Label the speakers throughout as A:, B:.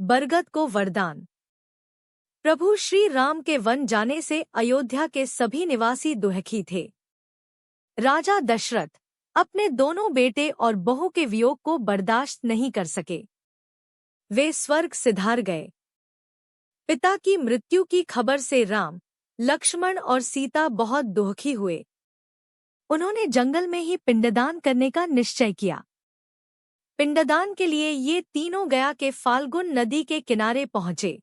A: बरगद को वरदान। प्रभु श्री राम के वन जाने से अयोध्या के सभी निवासी दुखी थे। राजा दशरथ अपने दोनों बेटे और बहू के वियोग को बर्दाश्त नहीं कर सके। वे स्वर्ग सिधार गए। पिता की मृत्यु की खबर से राम, लक्ष्मण और सीता बहुत दुखी हुए। उन्होंने जंगल में ही पिंडदान करने का निश्चय किया। पिंडदान के लिए ये तीनों गया के फाल्गुन नदी के किनारे पहुंचे।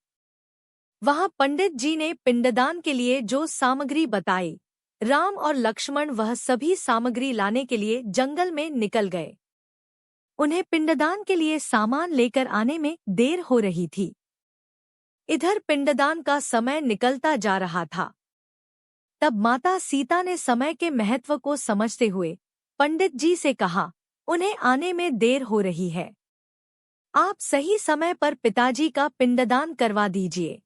A: वहां पंडित जी ने पिंडदान के लिए जो सामग्री बताई, राम और लक्ष्मण वह सभी सामग्री लाने के लिए जंगल में निकल गए। उन्हें पिंडदान के लिए सामान लेकर आने में देर हो रही थी। इधर पिंडदान का समय निकलता जा रहा था। तब माता सीता ने समय के महत्व को समझते हुए पंडित जी से कहा, उन्हें आने में देर हो रही है, आप सही समय पर पिताजी का पिंडदान करवा दीजिए।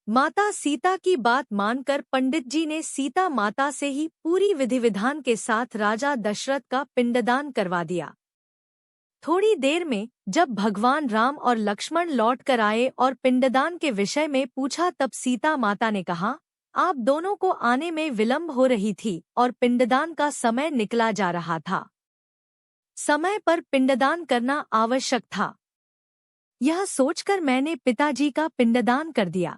A: माता सीता की बात मानकर पंडित जी ने सीता माता से ही पूरी विधि विधान के साथ राजा दशरथ का पिंडदान करवा दिया। थोड़ी देर में जब भगवान राम और लक्ष्मण लौट कर आए और पिंडदान के विषय में पूछा, तब सीता माता ने कहा, आप दोनों को आने में विलंब हो रही थी और पिंडदान का समय निकला जा रहा था। समय पर पिंडदान करना आवश्यक था। यह सोचकर मैंने पिताजी का पिंडदान कर दिया।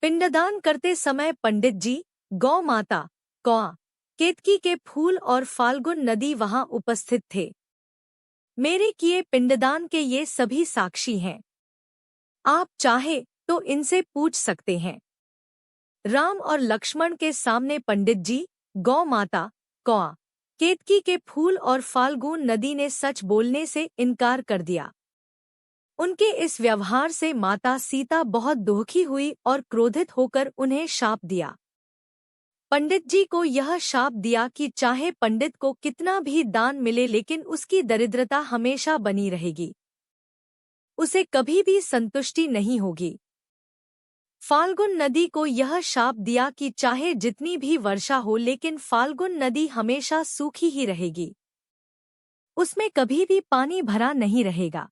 A: पिंडदान करते समय पंडित जी, गौ माता, कौआ, केतकी के फूल और फाल्गुन नदी वहां उपस्थित थे। मेरे किए पिंडदान के ये सभी साक्षी हैं। आप चाहे तो इनसे पूछ सकते हैं। राम और लक्ष्मण के सामने पंडित जी, गौ माता, कौआ, केतकी के फूल और फाल्गुन नदी ने सच बोलने से इनकार कर दिया। उनके इस व्यवहार से माता सीता बहुत दुखी हुई और क्रोधित होकर उन्हें शाप दिया। पंडित जी को यह शाप दिया कि चाहे पंडित को कितना भी दान मिले, लेकिन उसकी दरिद्रता हमेशा बनी रहेगी, उसे कभी भी संतुष्टि नहीं होगी। फाल्गुन नदी को यह शाप दिया कि चाहे जितनी भी वर्षा हो, लेकिन फाल्गुन नदी हमेशा सूखी ही रहेगी, उसमें कभी भी पानी भरा नहीं रहेगा।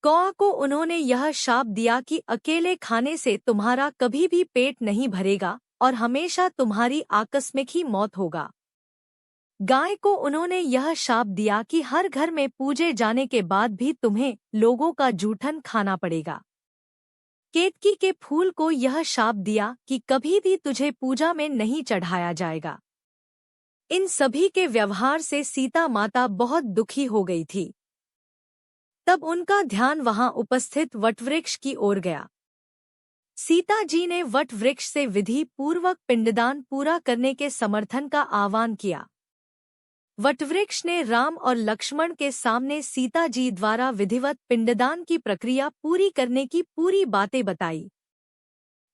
A: कौआ को उन्होंने यह शाप दिया कि अकेले खाने से तुम्हारा कभी भी पेट नहीं भरेगा और हमेशा तुम्हारी आकस्मिक ही मौत होगा। गाय को उन्होंने यह शाप दिया कि हर घर में पूजे जाने के बाद भी तुम्हें लोगों का जूठन खाना पड़ेगा। केतकी के फूल को यह शाप दिया कि कभी भी तुझे पूजा में नहीं चढ़ाया जाएगा। इन सभी के व्यवहार से सीता माता बहुत दुखी हो गई थी। तब उनका ध्यान वहां उपस्थित वटवृक्ष की ओर गया। सीता जी ने वटवृक्ष से विधि पूर्वक पिंडदान पूरा करने के समर्थन का आह्वान किया। वटवृक्ष ने राम और लक्ष्मण के सामने सीता जी द्वारा विधिवत पिंडदान की प्रक्रिया पूरी करने की पूरी बातें बताई।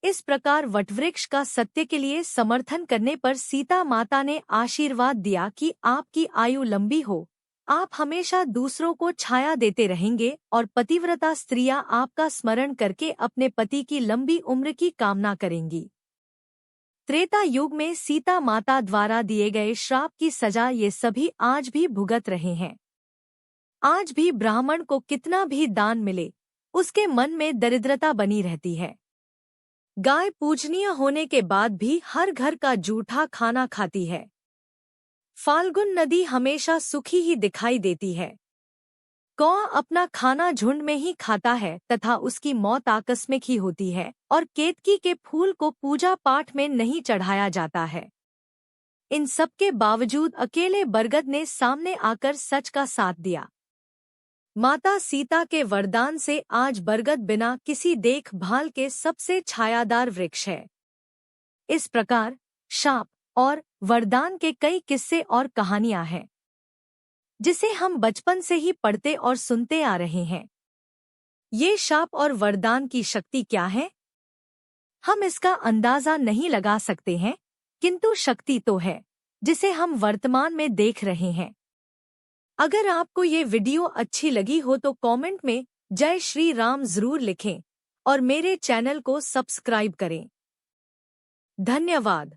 A: इस प्रकार वटवृक्ष का सत्य के लिए समर्थन करने पर सीता माता ने आशीर्वाद दिया कि आपकी आयु लंबी हो, आप हमेशा दूसरों को छाया देते रहेंगे और पतिव्रता स्त्रियां आपका स्मरण करके अपने पति की लंबी उम्र की कामना करेंगी। त्रेता युग में सीता माता द्वारा दिए गए श्राप की सजा ये सभी आज भी भुगत रहे हैं। आज भी ब्राह्मण को कितना भी दान मिले, उसके मन में दरिद्रता बनी रहती है। गाय पूजनीय होने के बाद भी हर घर का जूठा खाना खाती है। फाल्गुन नदी हमेशा सूखी ही दिखाई देती है। कौआ अपना खाना झुंड में ही खाता है तथा उसकी मौत आकस्मिक ही होती है, और केतकी के फूल को पूजा पाठ में नहीं चढ़ाया जाता है। इन सब के बावजूद अकेले बरगद ने सामने आकर सच का साथ दिया। माता सीता के वरदान से आज बरगद बिना किसी देखभाल के सबसे छायादार वृक्ष है। इस प्रकार शाप और वरदान के कई किस्से और कहानियां हैं, जिसे हम बचपन से ही पढ़ते और सुनते आ रहे हैं। ये शाप और वरदान की शक्ति क्या है, हम इसका अंदाजा नहीं लगा सकते हैं, किंतु शक्ति तो है, जिसे हम वर्तमान में देख रहे हैं। अगर आपको ये वीडियो अच्छी लगी हो तो कमेंट में जय श्री राम जरूर लिखें और मेरे चैनल को सब्सक्राइब करें। धन्यवाद।